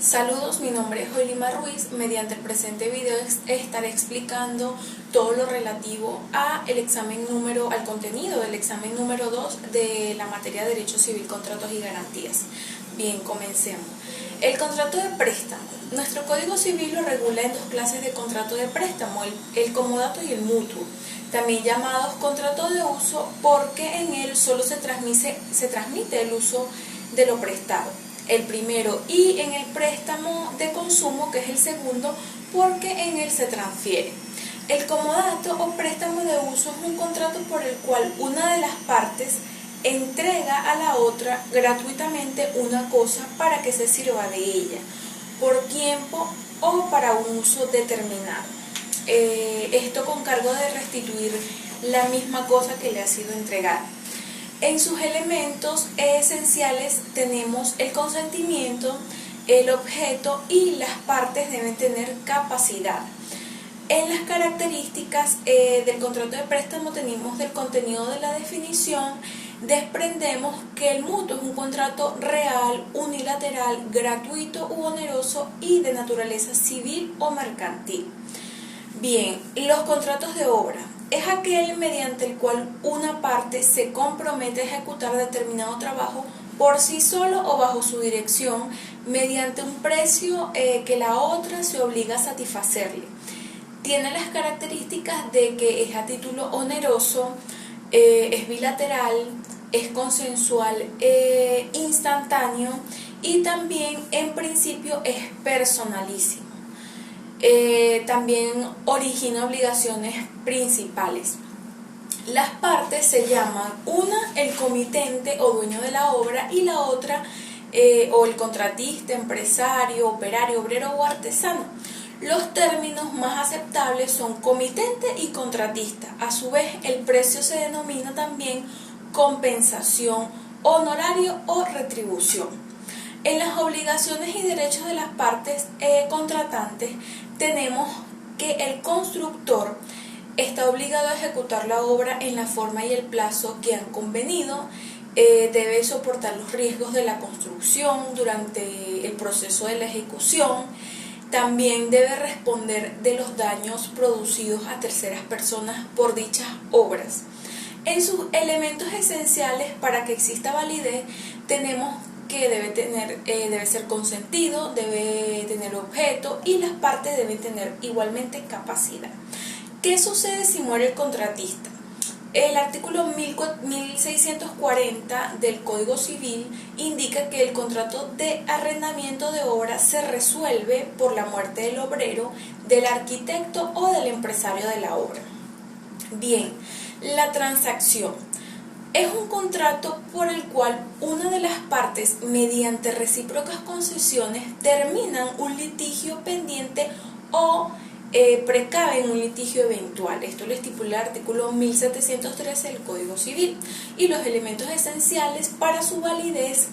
Saludos, mi nombre es Joelima Ruiz. Mediante el presente video estaré explicando todo lo relativo al contenido del examen número 2 de la materia de Derecho Civil, Contratos y Garantías. Bien, comencemos. El contrato de préstamo. Nuestro Código Civil lo regula en dos clases de contrato de préstamo, el comodato y el mutuo, también llamados contrato de uso, porque en él solo se transmite el uso de lo prestado, el primero, y en el préstamo de consumo, que es el segundo, porque en él se transfiere. El comodato o préstamo de uso es un contrato por el cual una de las partes entrega a la otra gratuitamente una cosa para que se sirva de ella, por tiempo o para un uso determinado. Esto con cargo de restituir la misma cosa que le ha sido entregada. En sus elementos esenciales tenemos el consentimiento, el objeto, y las partes deben tener capacidad. En las características del contrato de préstamo tenemos del contenido de la definición, desprendemos que el mutuo es un contrato real, unilateral, gratuito u oneroso y de naturaleza civil o mercantil. Bien, los contratos de obra es aquel mediante el cual una parte se compromete a ejecutar determinado trabajo por sí solo o bajo su dirección mediante un precio que la otra se obliga a satisfacerle. Tiene las características de que es a título oneroso, es bilateral, es consensual, instantáneo, y también en principio es personalísimo. También origina obligaciones principales. Las partes se llaman una el comitente o dueño de la obra, y la otra o el contratista, empresario, operario, obrero o artesano. Los términos más aceptables son comitente y contratista. A su vez, el precio se denomina también compensación, honorario o retribución. En las obligaciones y derechos de las partes contratantes tenemos que el constructor está obligado a ejecutar la obra en la forma y el plazo que han convenido, debe soportar los riesgos de la construcción durante el proceso de la ejecución, también debe responder de los daños producidos a terceras personas por dichas obras. En sus elementos esenciales para que exista validez tenemos que debe ser consentido, debe tener objeto, y las partes deben tener igualmente capacidad. ¿Qué sucede si muere el contratista? El artículo 1640 del Código Civil indica que el contrato de arrendamiento de obra se resuelve por la muerte del obrero, del arquitecto o del empresario de la obra. Bien, la transacción es un contrato por el cual una de las partes, mediante recíprocas concesiones, terminan un litigio pendiente o precaven un litigio eventual. Esto lo estipula el artículo 1713 del Código Civil. Y los elementos esenciales para su validez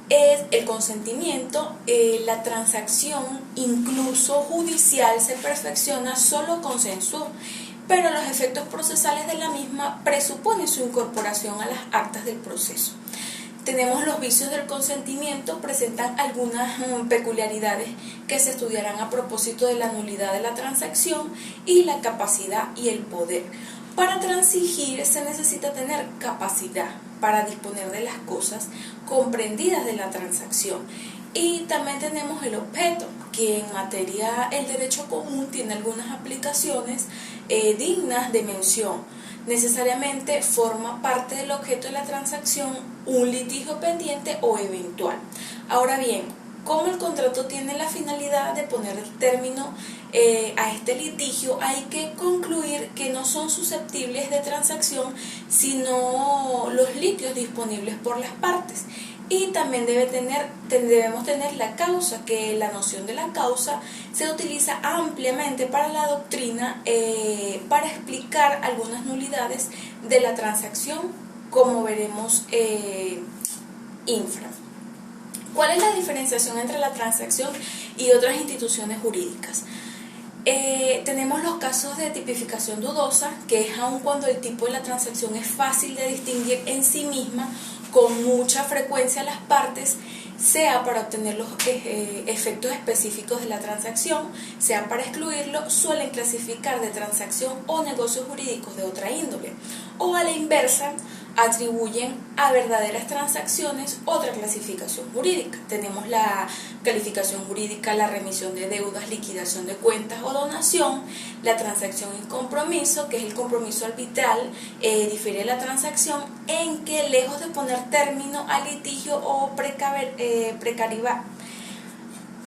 es el consentimiento. La transacción, incluso judicial, se perfecciona solo consensuado, pero los efectos procesales de la misma presuponen su incorporación a las actas del proceso. Tenemos los vicios del consentimiento, presentan algunas peculiaridades que se estudiarán a propósito de la nulidad de la transacción y la capacidad y el poder. Para transigir se necesita tener capacidad para disponer de las cosas comprendidas de la transacción. Y también tenemos el objeto, que en materia el derecho común tiene algunas aplicaciones dignas de mención. Necesariamente forma parte del objeto de la transacción un litigio pendiente o eventual. Ahora bien, como el contrato tiene la finalidad de poner término a este litigio, hay que concluir que no son susceptibles de transacción sino los litigios disponibles por las partes. Y también debemos tener la causa, que la noción de la causa se utiliza ampliamente para la doctrina para explicar algunas nulidades de la transacción, como veremos infra. ¿Cuál es la diferenciación entre la transacción y otras instituciones jurídicas? Tenemos los casos de tipificación dudosa, que es aun cuando el tipo de la transacción es fácil de distinguir en sí misma, con mucha frecuencia las partes sea para obtener los efectos específicos de la transacción, sea para excluirlo, suelen clasificar de transacción o negocios jurídicos de otra índole, o a la inversa, atribuyen a verdaderas transacciones otra clasificación jurídica. Tenemos la calificación jurídica, la remisión de deudas, liquidación de cuentas o donación, la transacción y compromiso, que es el compromiso arbitral, difiere la transacción en que lejos de poner término al litigio o